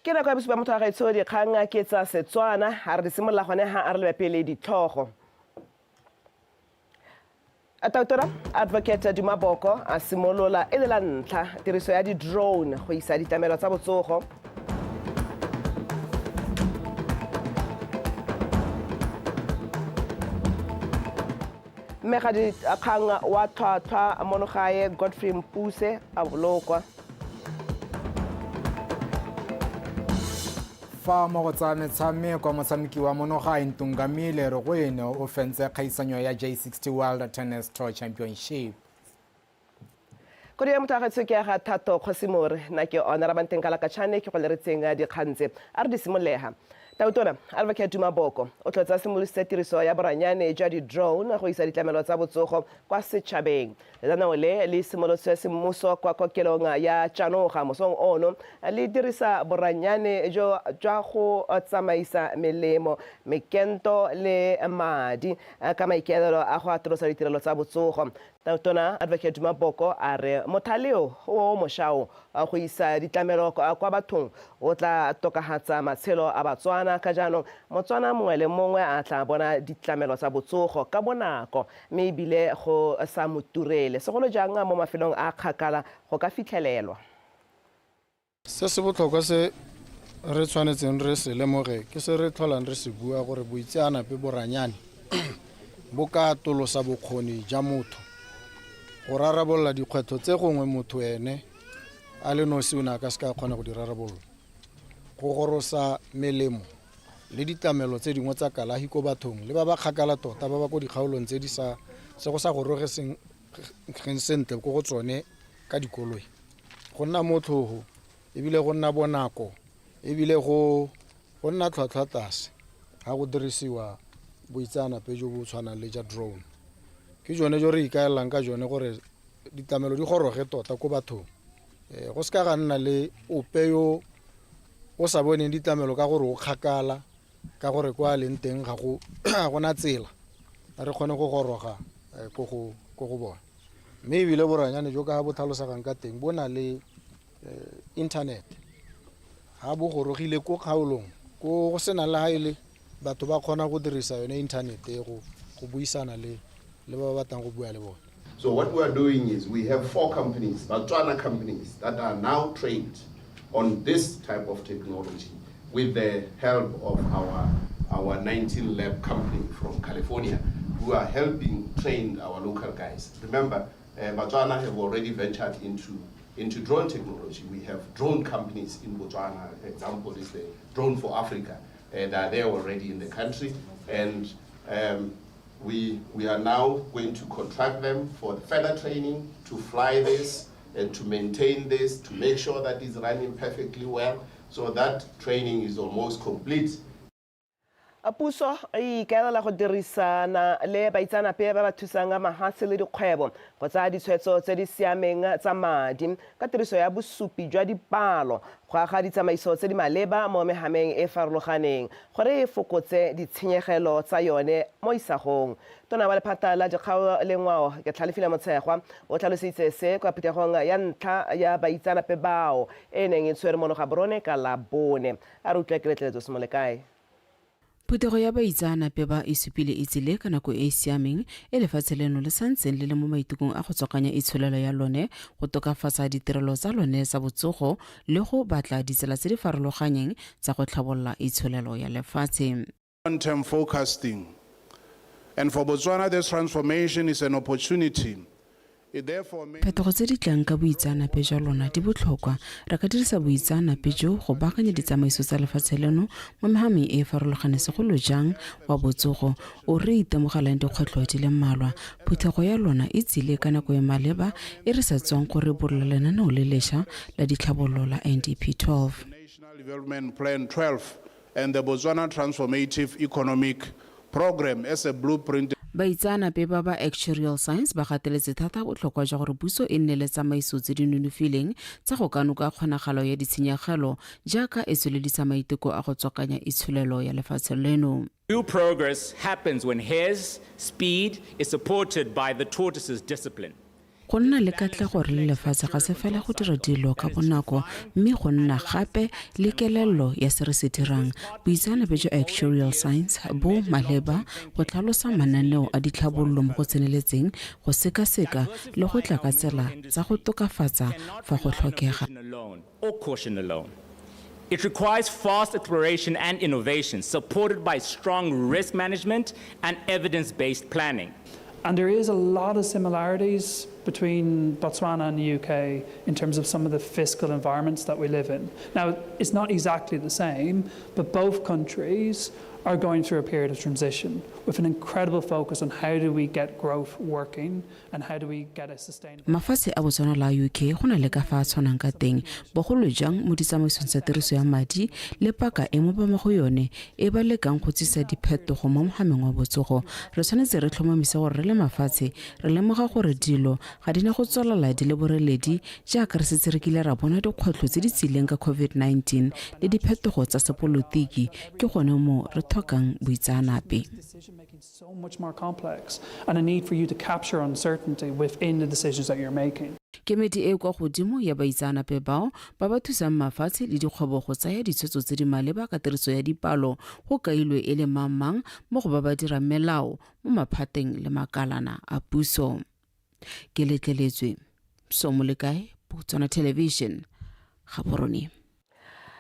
Ke nako ya bosupa motho a gaetsho dikgang ke tsa Setswana a re di simolola gone ha a re lebe pele ditlhogo. Tautora Advocate Dumaboko a simolola e le la ntlha tiriso ya di-drone go isa ditlamelo tsa botsogo. Mmegadi kgang wa tlhwatlhwa monogae Godfrey Mpuse a bolokwa. Fa mo go tsa metshameko motshameki wa monogae Ntungamile Rogwene o fentse kgaisanyo ya J60 World Tennis Tour Championship. Kodi ya motho a gaetsho ke ya ga Thato Kgosimore na ke ona ra banteng ka lakatšhane ke go leretseng dikgang tse a re di simololega. Tautora Advocate Dumaboko o tlotsa simolositse tiriso ya boranyane jwa di-drone go isa ditlamelo tsa botsogo kwa setšhabeng. Lenaneo le simolotse semmuso kwa kokelong ya Janoga mosong ono le dirisa boranyane jwa go tsamaisa melemo, mekento le madi ka maikaelelo a go atolosa ditirelo tsa botsogo. Tautora Advocate Dumaboko a re mothaleo o mošao go isa ditlamelo kwa bathong o tla tokagatsa matshelo a Batswana ka jaanong Motswana mongwe le mongwe a tla bona ditlamelo tsa botsogo ka bonako mme ebile go sa moturele segolo jang mo mafelong a kgakala go ka fitlhelelwa. Se se botlhokwa se re tshwanetseng re se lemoge ke se re tlholang re se bua gore boitseanape boranyane bo ka atolosa bokgoni jwa motho go rarabolola dikgwetlho tse gongwe motho ene a le nosi o ne a ka se ka kgona go di rarabolola, go gorosa melemo le ditlamelo tse dingwe tsa kalafi ko bathong le ba ba kgakala tota ba ba ko dikgaolong tse di sa se go sa goroge sentle ko go tsone ka dikoloi go nna motlhogo ebile go nna bonako ebile go nna tlhwatlhwa tlase ga go dirisiwa boitseanape jo bo tshwanang le ja drone. Ke jone jo re ikaelang ka jone gore ditlamelo di goroge tota ko bathong. Go se ka ga nna le ope yo o sa boneng ditlamelo ka gore o kgakala ka gore kwa leng teng ga go na tsela re kgone go goroga ko go bona. Mme ebile boranyane jo ka bo tlhalosagang ka teng bo na le internet ga bo gorogile ko kgaolong ko go sena le haile batho ba kgona go dirisa yone internet go buisana le ba batlang go bua le bona. So what we are doing is we have 4 companies, Botswana companies, that are now trained on this type of technology with the help of our 19 lab company from California who are helping train our local guys. Remember, Botswana have already ventured into drone technology. We have drone companies in Botswana. Example is the Drone for Africa. They are there already in the country, and we are now going to contract them for further training to fly this and to maintain this, to make sure that it's running perfectly well. So that training is almost complete. Puso e ikaelela go dirisana le baitsanape ba ba thusang mahatshe le dikgwebo go tsaya ditshwetso tse di siameng tsa madi ka tiriso ya bosupi jwa dipalo go aga ditsamaiso tse di maleba mo mehameng e farologaneng gore e fokotse ditshenyegelo tsa yone mo isagong. Tona wa lephata la dikgao le ngwao ke Tlhalefile Motshegwa o tlhalositse se kwa phuthegong ya ntlha ya baitsanape bao e neng e tshwere mono ga borone ka la bone a re utlwa ke letletso se mo le kae. Phuthego ya baitsanape ba e supile itsile ka nako e e siameng e lefatshe leno le santseng le le mo maitekong a go tswakanya itsholelo ya lone go tokafatsa ditirelo tsa lone tsa botsogo le go batla ditsela tse di farologaneng tsa go tlhabolola itsholelo ya lefatshe. Long-term forecasting. And for Botswana, this transformation is an opportunity. Phetogo tse di tlang ka boitsanape jwa lona di botlhokwa. Re ka dirisa boitsanape jo go baakanya ditsamaiso tsa lefatshe leno mo mehameng e e farologaneng segolo jang wa botsogo o re itemogelang dikgwetlho di le mmalwa. Phuthego ya lona e tsile ka nako e maleba e re sa tswang gore borola lenaneo le lešwa la ditlhabololo la NDP 12. National Development Plan 12 and the Botswana Transformative Economic Program as a blueprint. Baitsanape ba ba Actuarial Science ba gateletse thata botlhokwa jwa gore puso e nne le tsamaiso tse di nonofileng tsa go kanoka kgonagalo ya ditshenyegelo jaaka e tsweledisa maiteko a go tswakanya itsholelo ya lefatshe leno. Real progress happens when hare's speed is supported by the tortoise's discipline. Go nna le katlego re le lefatshe ga se fela go dira dilo ka bonako mme go nna gape le kelello ya se re se dirang. Boitseanape jwa Actuarial Science bo maleba go tlhalosa mananeo a ditlhabololo mo go tseneletseng go sekaseka le go tla ka tsela tsa go tokafatsa fa go tlhokega. It requires fast exploration and innovation supported by strong risk management and evidence-based planning. And there is a lot of similarities between Botswana and the UK in terms of some of the fiscal environments that we live in. Now, it's not exactly the same, but both countries are going through a period of transition with an incredible focus on how do we get growth working and how do we get a sustainable. Mafase a Botswana la UK go na le ka fa tshwanang ka teng bogolo jang mo ditsamaisong tsa tiriso ya madi le paka e mo ba mo go yone e ba lekang go tsisa diphetogo mo mohameng wa botsogo. Re tshwanetse re tlhomamise gore re le mafatshe re lemoga gore dilo ga dina go tswalala di le boreledi jaaka re setse re kile ra bona dikgwetlho tse di tsileng ka COVID-19 le diphetogo tsa sepolotiki ke gone mo re tlhokang boitseanape. Decision-making is so much more complex and a need for you to capture uncertainty within the decisions that you're making. Kemedi e kwa godimo ya baitseanape bao ba ba thusang mafatshe le dikgwebo go tsaya ditshwetso tse di maleba ka tiriso ya dipalo go kailwe e le mamang mo go ba ba dira melao mo maphateng le makalana a puso. Ke letleletswe Somolekae, Botswana Television, Gaborone.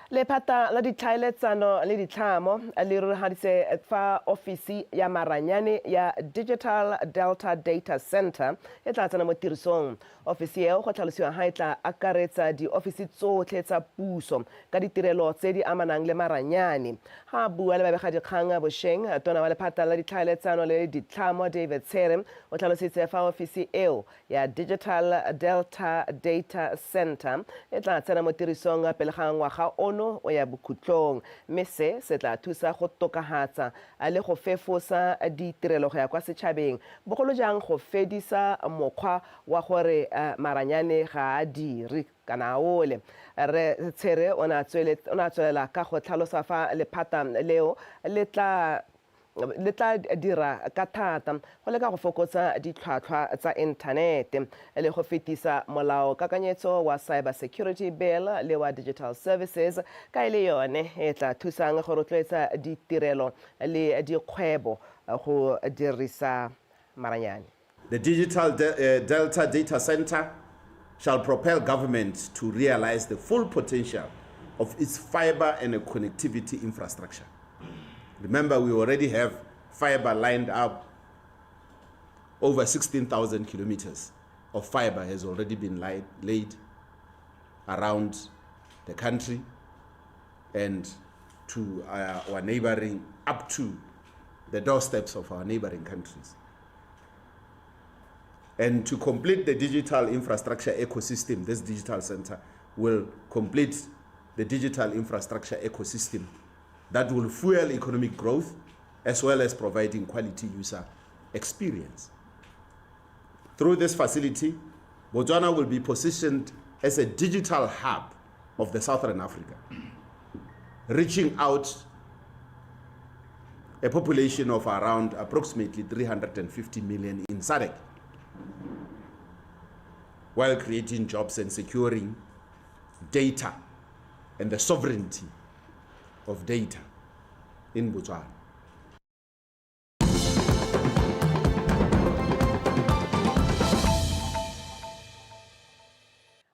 Lephata la ditlhaeletsano le ditlhamo le ruragantse fa ofisi ya maranyane ya Digital Delta Data Center e tla tsena mo tirisong. Ofisi eo go tlhalosiwa ga e tla akaretsa di-ofisi tsotlhe tsa puso ka ditirelo tse di amanang le maranyane. Ga bua le babegadikgang bošeng tona wa lephata la ditlhaeletsano le ditlhamo David Tsere o tlhalositse fa ofisi eo ya Digital Delta Data Center e tla tsena mo tirisong pele ga ngwaga ono o ya bokhutlong mme se tla thusa go tokahatsa le go fefosa ditirelo go ya kwa setšhabeng bogolo jang go fedisa mokgwa wa gore maranyane ga a dire kana ole. Re Tsere o na tswelela ka go tlhalosa fa lephata leo le tla dira ka thata go leka go fokotsa ditlhwatlhwa tsa inthanete le go fetisa molao kakanyetso wa cyber security bill le wa digital services ka ile yone e tla thusang go rotloetsa ditirelo le dikgwebo go dirisa maranyane. The Digital Delta Data Center shall propel government to realize the full potential of its fiber and connectivity infrastructure. Remember, we already have fiber lined up. Over 16,000 kilometers of fiber has already been laid around the country and to our neighboring, up to the doorsteps of our neighboring countries. And to complete the digital infrastructure ecosystem, this digital center will complete the digital infrastructure ecosystem that will fuel economic growth as well as providing quality user experience. Through this facility, Botswana will be positioned as a digital hub of the Southern Africa, reaching out a population of around approximately 350 million in SADC, while creating jobs and securing data and the sovereignty of data in Botswana.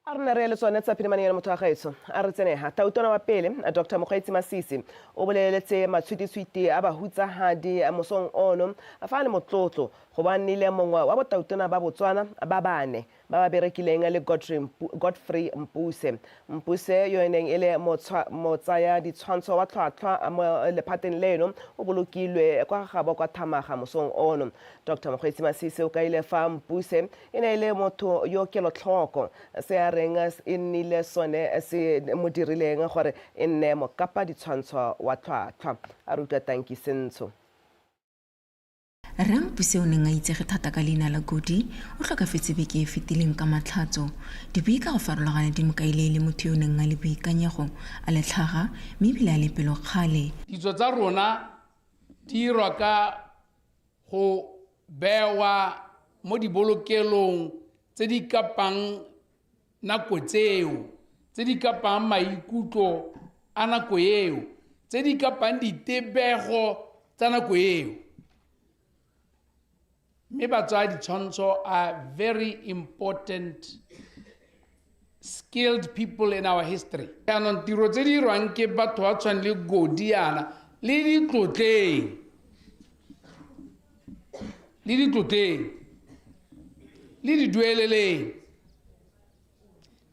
Arna re le tsone tsa pinamane ya motho wa gaetso a re tsenega tautona wa pele Dr. Mokgweetsi Masisi o boleletse matshwititshwiti a bahutsahadi mosong ono a fa le motlotlo go ba nnile mongwe wa botautona ba Botswana ba bane ba ba berekileng le Godfrey Mpuse. Mpuse yo eneng e le motsaya ditshwantsho wa tlhwatlhwa mo lephateng leno o bolokilwe kwa gabo kwa Thamaga mosong ono. Dr. Mokgweetsi Masisi o kaile fa Mpuse e ne ile motho yo kelotlhoko se a reng e nnile sone se mo dirileng gore e nne mokapa ditshwantsho wa tlhwatlhwa a ruta Tanki Sentsho. Mpuse o neng a itsege thata ka leina la Godi o tlhokafetse beke e fetileng ka matlhatso dibui ka go farologana di mo kaile le motho yo neng a le boikanyego a le tlhaga mme ebile a le pelokgale. Ditso tsa rona di irwa ka go bewa mo dibolokelong tse di kapang nako tseo, tse di kapang maikutlo a nako eo, tse di kapang ditebego tsa nako eo. Mme batswadi tshwantsho are very important skilled people in our history. Yaanong tiro tse di dirwang ke batho ba tshwana le Godiana le ditlotleng le di dueleleng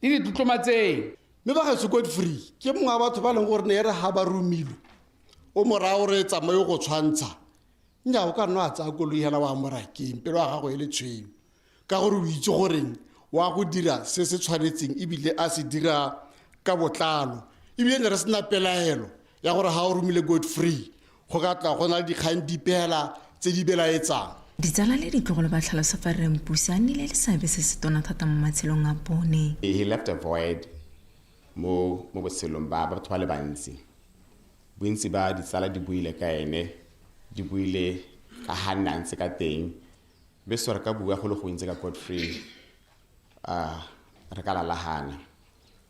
le di tutlomatseng. Mme ba gaetso Godfrey ke mongwe wa batho ba leng gore ne re ha ba romilwe o morago re tsamaye go tshwantsha nya o ka nna a tsaya koloi hela wa morakeng pelo ya gago e le tshweu ka gore o itse goreng wa go dira se se tshwanetseng ebile a se dira ka botlalo ebile ne re sena pelaelo ya gore ha o romile Godfrey go ka tla go na le dikgang dipela tse di belaetsang. Ditsala le ditlogolo ba tlhalosa fa re Mpuse a nnile le seabe se se tona thata mo matshelong a bone. He left a void mo botshelong ba batho ba le bantsi. Bontsi ba ditsala di buile ka ene, di buile ka hanna ntse ka teng. Be so re ka bua go le go ntse ka Godfrey re ka lalahana.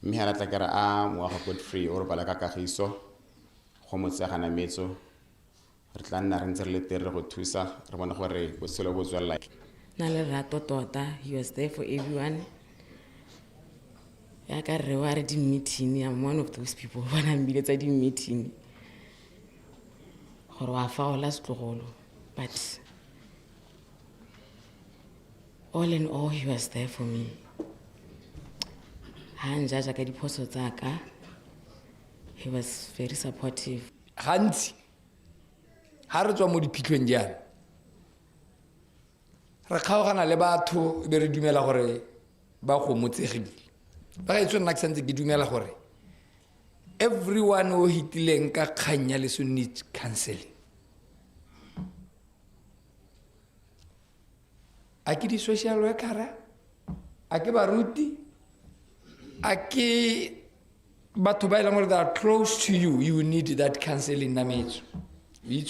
Mme ha tla kera a mo ga Godfrey o re bala ka kagiso go motsegana metso. Re tla nna re ntse re le tere go thusa re bona gore botshelo bo tswela. Na le rato tota, he was there for everyone. Ya ka re wa re di meeting, I'm one of those people when I'm tsa di meeting. Gore wa fa ola setlogolo, but all in all he was there for me. Hanja ja ka diphoso tsaka. He was very supportive. Gantsi ha re tswa mo diphitlhong jana re kgaogana le batho be re dumela gore ba go motsegile ba ga itse nna ke santse ke dumela gore everyone o hitileng ka kganya le so need counseling. A ke di social worker, a ke baruti, a ke batho ba ileng gore they are close to you, you need that counseling na metso. Re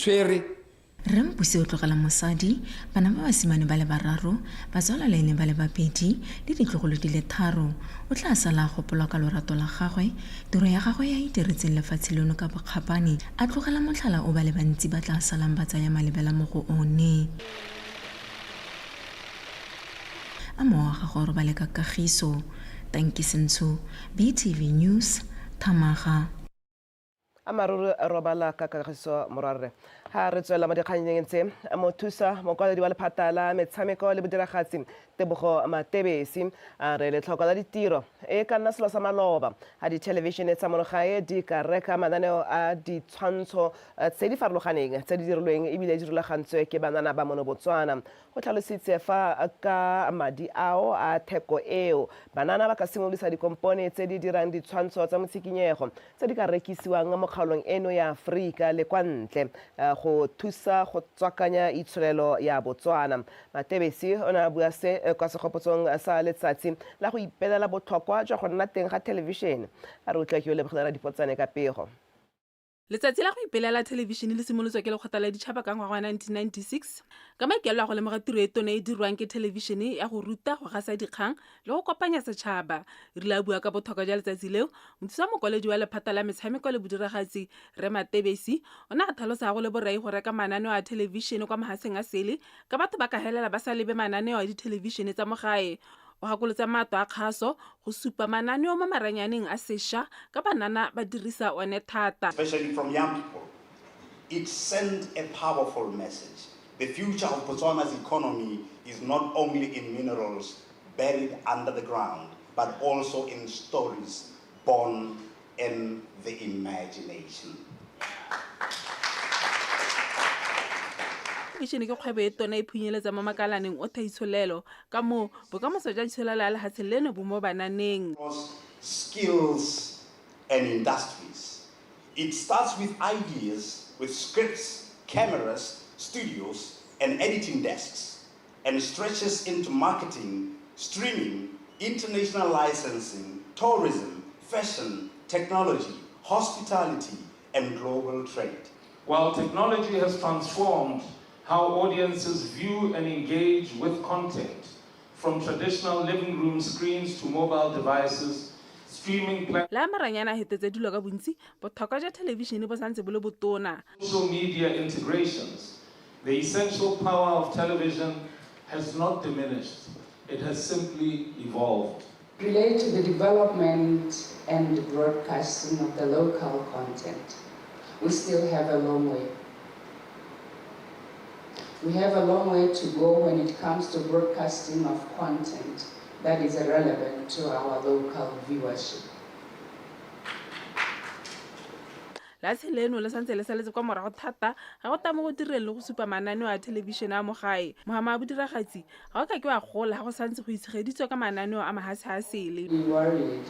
Mpuse o tlogela mosadi, bana ba basimane ba le bararo, batswala le ene ba le babedi, le ditlogolo di le tharo. O tla sala gopola ka lorato la gagwe, tiro ya gagwe ya itiretseng lefatshe leno ka bokgapane, a tlogela motlhala o ba le bantsi ba tla salang ba tsaya malebela mo go one. A moaga gore ba le ka kagiso, Tankisentsho, BTV News, Thamaga. Amaruru robala ka kagiso morare ha re tswela mo dikganyeng tse mo thusa mo kwala di wa lephata la metshameko le bodiragatsi Tebogo Matebesi a re le tlhoko la ditiro e ka nna selo sa maloba ha di television tsa monogae di ka reka mananeo a ditshwantsho tse di farologaneng tse di dirilweng ebile di rulagantswe ke banana ba mono Botswana go tlhalositse fa ka madi ao a theko eo banana ba ka simolisa dikompone tse di dirang ditshwantsho tsa motsikinyego tse di ka rekisiwang mo kgaolong eno ya Afrika le kwa ntle go thusa go tswakanya itsholelo ya Botswana. Matebesi ona bua se kwa segopotsong sa letsatsi la go ipelela botlhokwa jwa go nna teng ga television a re utlwa ke o lebogela dipotsane ka pego. Letsatsi la go ipelela television le simolotswe ke lekgotla la ditšhaba ka ngwaga wa 1996 ka maikaelelo a go lemoga tiro e tone e dirwang ke television ya go ruta go gasa dikgang le go kopanya setšhaba. Re la bua ka botlhokwa jwa letsatsi leo mothusa mokwaledi wa lephata la metshameko le bodiragatsi Re Matebesi o ne a tlhalosa go le borai go reka mananeo a television kwa mahatsheng a sele ka batho ba ka helela ba sa lebe mananeo a ditelevišene tsa mogae. O gakolotsa mato a kgaso go supa mananeo mo maranyaneng a sešwa ka banana ba dirisa one thata. Especially from young people, it sent a powerful message. The future of Botswana's economy is not only in minerals buried under the ground, but also in stories born in the imagination. Television ke kgwebo e tona e phunyeletsa mo makalaneng o thaitsholelo ka mo bokamoso jwa ditsholelo ya lehatshe leno bo mo bananeng. Skills and industries. It starts with ideas, with scripts, cameras, studios, and editing desks, and stretches into marketing, streaming, international licensing, tourism, fashion, technology, hospitality, and global trade. While technology has transformed how audiences view and engage with content, from traditional living room screens to mobile devices, streaming platforms, la maranyana a hetetse dilo ka bontsi botlhokwa jwa thelebišene bo santse bo le botona. social media integrations. The essential power of television has not diminished. It has simply evolved. Relate to the development and broadcasting of the local content. We still have a long way. We have a long way to go when it comes to broadcasting of content that is relevant to our local viewership. La tsheleno le santse le saletse kwa morago thata ga go tamo go direng le go supa mananeo a thelebišene a mo gae mohama a bodiragatsi ga o ka ke wa gola ga go santse go itshegeditswe ka mananeo a mahase a sele. We worried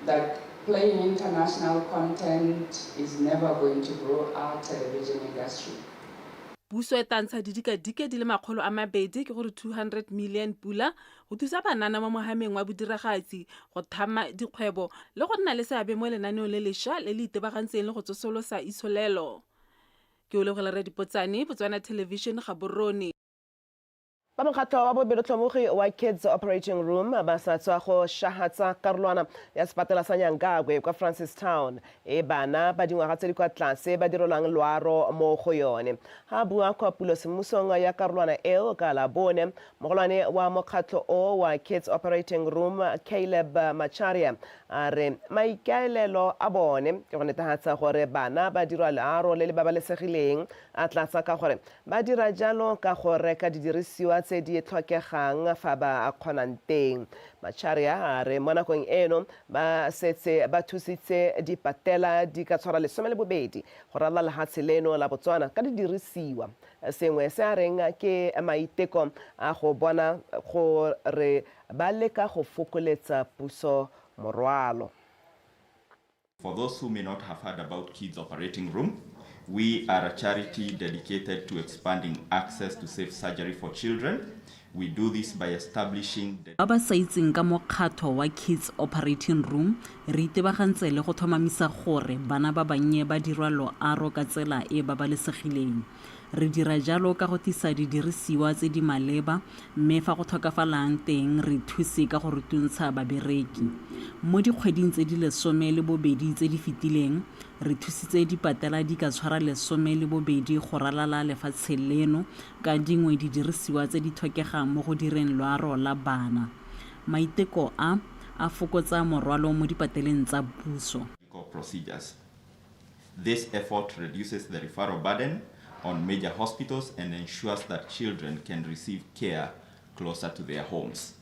that playing international content is never going to grow our television industry. Puso e tantsha didikadike di le 200 ke gore 200 million pula go thusa banana mo mohameng wa bodiragatsi go thama dikgwebo le go nna le seabe mo lenaneong le lešwa le le itebagantseng le go tsosolosa isolelo. Ke o legole re dipotsane Botswana Television ga borone. Ba mokgatlo wa bobelotlhomogi wa Kids Operating Room ba sa tswa go shahatsa karolwana ya sepatala sa Nyangagwe kwa Francistown e bana ba dingwaga tse di kwa tlase ba dirolang loaro mo go yone. Ha bua kwa pulosemmusong ya karolwana eo ka la bone mogolwane wa mokgatlo o wa Kids Operating Room Caleb Macharia a re maikaelelo a bone ke go netefatsa gore bana ba dirwa loaro le le babalesegileng a tlatsa ka gore ba dira jalo ka go reka didirisiwa tse di tlhokegang fa ba kgonang teng. Macharia a re mo nakong eno ba setse ba thusitse dipatela di ka tshwara 12 go rala lehatshe leno la Botswana ka didirisiwa. Sengwe se a reng ke maiteko a go bona gore ba leka go fokoletsa puso morwalo. For those who may not have heard about Kids Operating Room, we are a charity dedicated to expanding access to safe surgery for children. We do this by establishing the ba sa itseng ka mokgatlo wa Kids Operating Room re itebagantse le go thomamisa gore bana ba bannye ba dirwa loaro ka tsela e babalesegileng. Re dira jalo ka go tisa didirisiwa tse di maleba mme fa go tlhokafalang teng re thuse ka go rutuntsha babereki. Mo dikgweding tse di 12 tse di fetileng re thusitse dipatela di ka tshwara 12 go ralala lefatshe leno ka dingwe didirisiwa tse di tlhokegang mo go direng loaro la bana. Maiteko a fokotsa morwalo mo dipateleng tsa puso. This effort reduces the referral burden on major hospitals and ensures that children can receive care closer to their homes.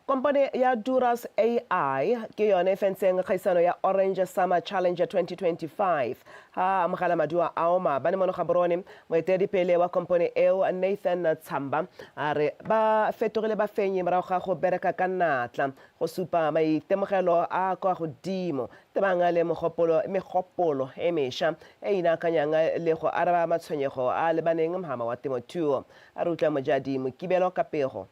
Kompane ya Duras AI ke yone fentseng kgaisano ya Orange Summer Challenge 2025. Ha mogala madua aoma ba ne mono ga borone moeteledipele wa kompane eo Nathan Tsamba a re ba fetogile ba fenyi morago ga go bereka ka natla go supa maitemogelo a kwa godimo tebanga le megopolo e mesha e inakanyang le go araba matshwenyego a lebaneng mhama wa temothuo a re utla mojadi mokibelo ka pego.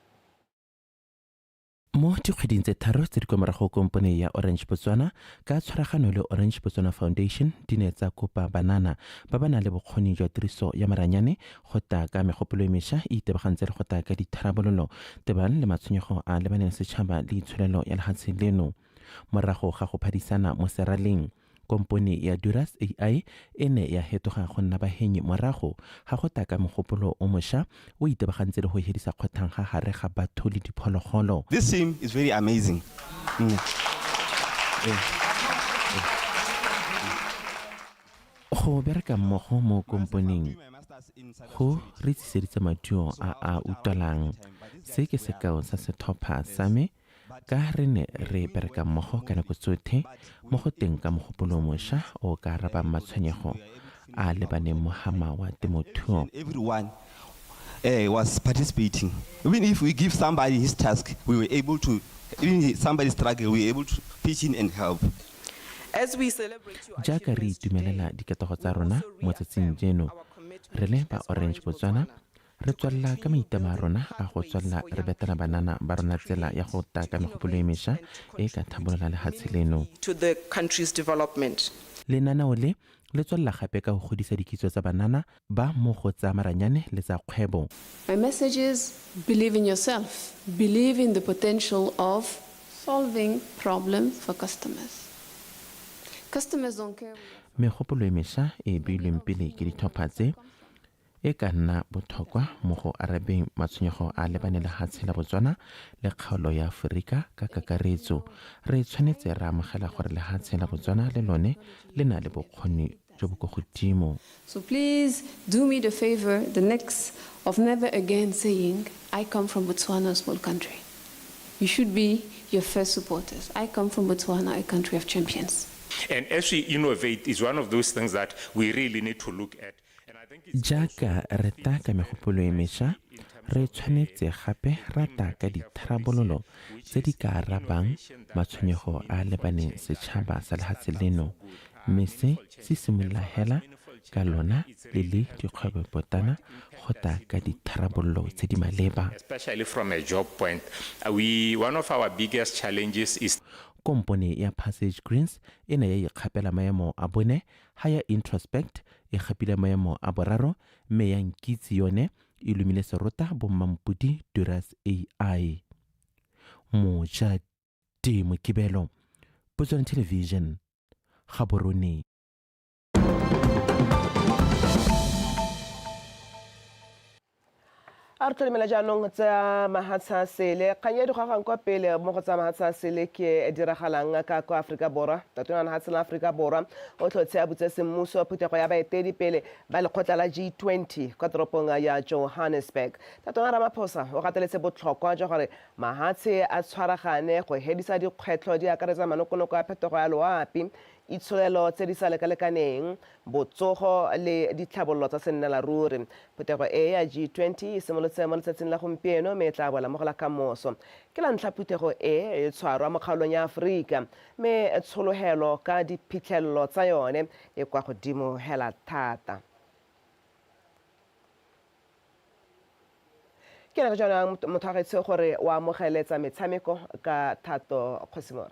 Mo dikgweding tse tharo tse di kwa morago kompone ya Orange Botswana ka tshwaragano le Orange Botswana Foundation di ne tsa kopa banana ba ba nang le bokgoni jwa tiriso ya maranyane go ta ka megopolo e mešwa e itebagantse le go ta ka ditharabololo tebang le matshwenyego a lebaneng setšhaba le itsholelo ya lehatshe leno. Morago ga go phadisana mo seraleng kompone ya Duras AI ene ya hetoga go nna bahenyi morago ga go taka mogopolo o mošwa o itebagantse le go hedisa kgothang ga gare ga batho le diphologolo. This team is very amazing. Go bereka mmogo mo komponeng go re tsiseditse maduo a utlwalang. Se ke sekao sa setlhopha sa me ka re ne re bereka mmogo ka nako tsotlhe mo go teng ka mogopolo mošwa o ka araba matshwenyego a lebaneng mohama wa temothuo. Everyone was participating. Even if we give somebody his task, we were able to, even somebody struggle, we were able to pitch in and help. As we celebrate jaaka re itumelela dikatogo tsa rona mo tsatsing jeno re le ba Orange Botswana re tswalla ka maitama a rona a go tswalla re betela banana ba rona tsela ya go ta ka megopolo e mešwa e ka thabolola lehatshe leno. To the country's development. Lenaneo le le tswella gape ka go godisa dikitso tsa banana ba mo go tsa maranyane le tsa kgwebo. My message is believe in yourself, believe in the potential of solving problems for customers. Customers don't care. Megopolo e mešwa e beilweng pele ke ditlhopha tse e ka nna botlhokwa mo go arabeng matshwenyego a lebane le lefatshe la Botswana le kgaolo ya Aforika ka kakaretso. Re tshwanetse re amogela gore lefatshe la Botswana le lone le na le bokgoni jo bo go godimo. So please do me the favor, the next of never again saying, I come from Botswana, a small country. You should be your first supporters. I come from Botswana, a country of champions. And as we innovate, is one of those things that we really need to look at. Jaaka re ta ka megopolo e mešwa, re tshwanetse gape rata ka ditharabololo tse di ka arabang matshwenyego a lebaneng setšhaba sa lefatshe leno, mme se simolola hela ka lona le le dikgwebopotlana kgotsa ka ditharabololo tse di maleba. Especially from a job point, one of our biggest challenges is kompone ya Passage Greens e ne ya ikgapela maemo a bone, higher introspect e gapile maemo a boraro, mme ya nkitse yone e lumile serota bommampudi Duras AI. Moja Teme Kibelo, Botswana Television, Gaborone. Artlemela jaanong tsa mahatsasele kganya dikgagang kwa pele mo go tsa mahatsasele ke diragalang ka kwa Afrika Borwa. Tatona mahatsela Afrika Borwa o tlhotse a butse semmuso phutego ya baetedi pele ba lekgotla la G20 kwa toropong ya Johannesburg. Tatona Ramaphosa o gateletse botlhokwa jwa gore mahatshe a tshwaragane go hedisa dikgwetlho di akaretsa manokonoko a phetogo ya loapi, itsholelo tse di sa lekalekaneng, botsogo le ditlhabololo tsa sennalaruri. Phetogo e ya G20 e simolotse mo letsatsing la gompieno mme e tla boela mo go la kamoso. Ke la ntlha phetogo e tshwarwa mo kgaolong ya Aforika, mme tshologelo ka diphitlhelelo tsa yone e kwa godimo hela thata. Ke re jaanong motlhagetsi gore o amogeletsa metshameko ka Thato Kgosimore.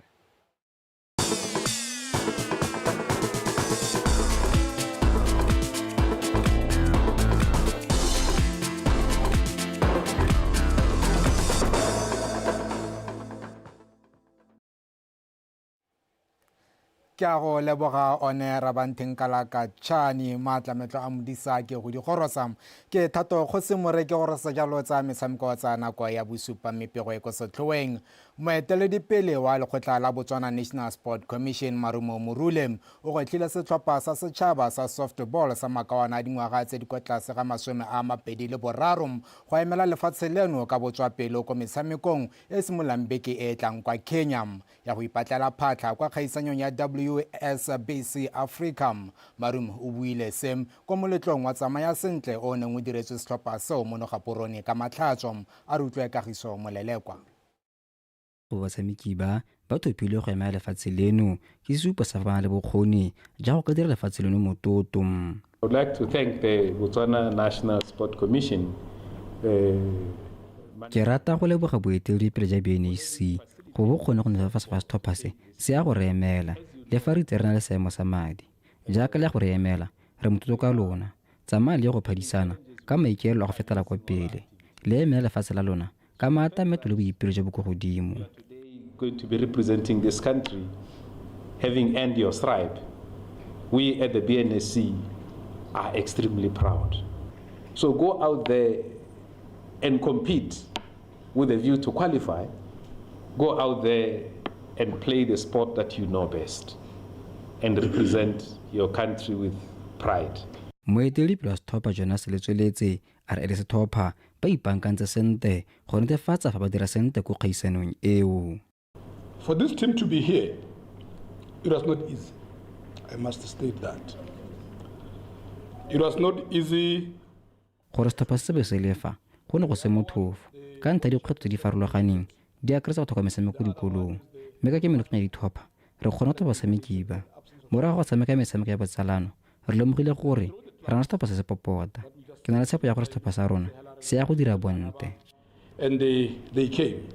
Ke a go leboga one Rabanteng Kalaka Tšhane maatlametlo a modisa ke go di gorosa ke Thato Kgosimore ke gorosa jalo tsa metshameko tsa nako ya bosupa mepego e ko setlhoeng. Moeteledipele wa lekgotla la Botswana National Sport Commission Marumo Murule o gotlhile setlhopha sa setšhaba sa softball sa makawana a dingwaga tse di kwa tlase ga 23 go emela lefatshe leno ka botswapelo ko metshamekong e simololang beke e tlang kwa Kenya ya go ipatlela phatlha kwa kgaisanyong ya WSBC Africa. Marum o buile sem ko moletlong wa tsamaya sentle o neng o diretswe setlhopha seo mo Nogaporone ka matlhatso a re utlwe Kagiso Molelekwa. Batshameki ba thopilwe go emela lefatshe leno ke sesupo sa fa le bokgoni ja go ka dira lefatshe leno mototo. I would like to thank the Botswana National Sport Commission. Ke rata go leboga boeteledipele ja BNC go bokgone go netefatsa fa setlhopha se a go re emela le fa re itse re na le seemo sa madi jaaka le go re emela re mototo ka lona tsamaya le go phadisana ka maikaelelo a go fetela kwa pele le emela lefatshe la lona ka maatameto le boipelo jo bo go godimo. Going to be representing this country, having earned your stripe, we at the BNSC are extremely proud. So go out there and compete with a view to qualify. Go out there and play the sport that you know best and represent your country with pride. Moeteledipele wa setlhopha Jonas le tsweletse a re setlhopha ba ipankantse sente go netefatsa fa ba dira sente ko kgaisanong eo. For this team to be here, it was not easy. I must state that. It was not easy. Gore setlhopha se be se lefa go ne go se motlhofo ka ntlha dikgwetlho tse di farologaneng di akaretsa go tlhoka metshameko dikolong, mme ka kemelokanya ditlhopha re kgona go batshameki ba morago go tshameka metshameko ya botsalano re lemogile gore re na setlhopha se se popota. Ke na le tshepo ya gore setlhopha sa rona se ya go dira bonte. And they came.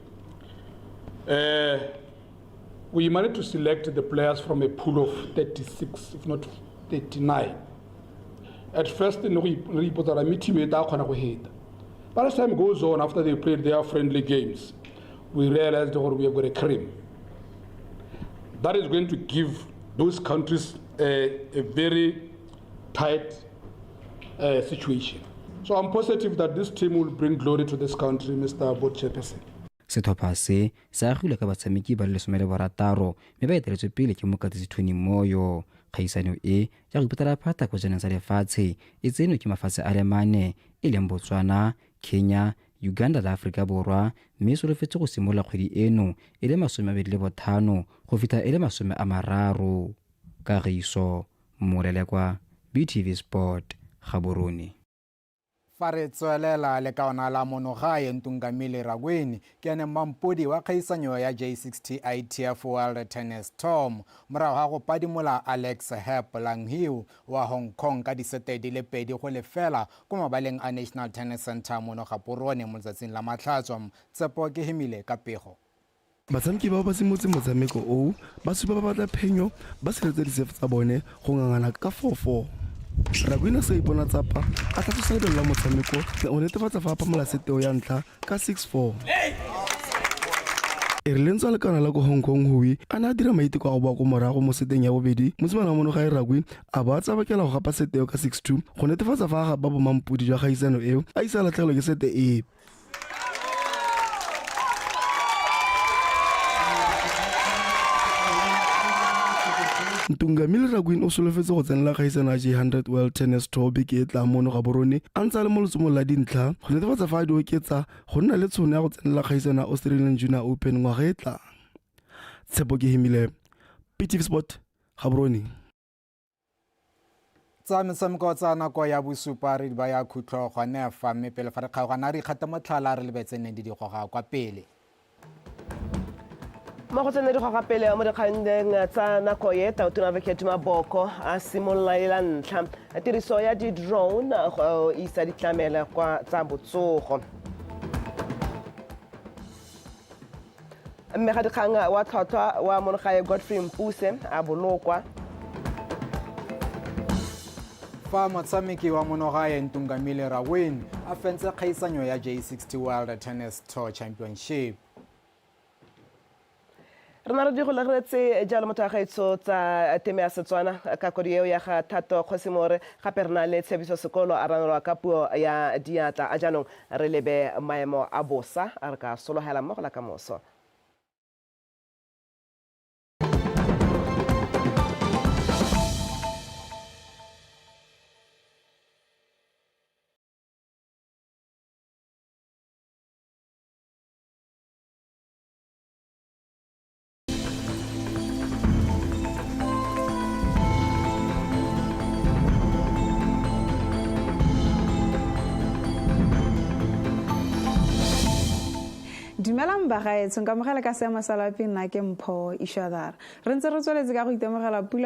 We managed to select the players from a pool of 36, if not 39. At first, re ipotsa ra teammate a khona go heta. But as time goes on, after they played their friendly games, we realized that we have got a cream. That is going to give those countries a very tight situation. So I'm positive that this team will bring glory to this country, Mr. Board Chairperson. Setlhopha se agilwe ka batshameki ba le 16 mme ba eteletswe pele ke mokatisi Tony Moyo. Kgaisano e ya go ipetela phata go jeneng sa lefatshe e tsenwe ke mafatshe a le 4 e leng Botswana, Kenya, Uganda le Afrika Borwa mme solofetse go simolla kgwedi eno e le 25 go feta e le 30. Kagiso Molelekwa, BTV Sport, Gaborone. Fa re tswelela le kaona la monogae Ntungamile Ragweni ke ene mampodi wa kgaisanyo ya J60 ITF World Tennis Tour morago ga go padimola Alex Hep Langhiu wa Hong Kong ka disete di le 2-0 ko mabaleng a National Tennis Center mono Gaborone mo letsatsing la matlhatso. Tsepo ke hemile ka pego. Batshameki bao ba simotse motshameko o ba supa ba batla phenyo ba siretse di-serve tsa bone go ngangana ka 4-4. Ragwena sa ipona tsapa a tla tsosa lebelo la motshameko o netefatsa fa pamola seteo ya ntlha ka 6-4. E re lentswa lekana la go Hong Kong hui a na dira maiteko a go ba go morago mo seteng ya bobedi mosimane wa mono ga Ragwi a ba tsabakela go gapa seteo ka 6-2 go netefatsa fa ga ba bomampudi jwa kgaisano eo a isa latlhegelo ke sete e. Ntungamile Ragwin o solofetse go tsenela kgaisano ya J100 World Tennis Tour beke e tla mono Gaborone a ntse a le mo letsomong la dintlha go netefatsa fa a di oketsa go nna le tshono ya go tsenela kgaisano ya Australian Junior Open ngwaga e tlang. Tshepo ke hemile, BTV Sport, Gaborone. Tsa metshameko tsa nako ya bosupa re ba ya khutlo gone fa mme pele fa re kgaogana re ikgata motlhala re lebetsene di goga kwa pele. Mo go tsena di goga pele mo dikgandeng tsa nako ye tautona Veketuma Boko a simolla ela ntlha tiriso ya di-drone go isa ditlamela kwa tsa botsogo. Mme ga dikgang wa tlhotlhwa wa monogae Godfrey Mpuse a bolokwa. Fa motshameki wa monogae Ntungamile Ragweni a fentse kgaisanyo ya J60 World Tennis Tour Championship. Rena re di go lageretse jalo motho wa gaetso tsa Teme ya Setswana ka kodi eo ya ga Thato Kgosimore gape re na le tshebiso sekolo a ranelwa ka puo ya diatla a jaanong re lebe maemo a bosa a re ka sologela mmogo la kamoso. Dumelang bagaetsong ka mogela ka seema sa lapeng nna ke Mpho Ishadar re ntse re tsweletse ka go itemogela pula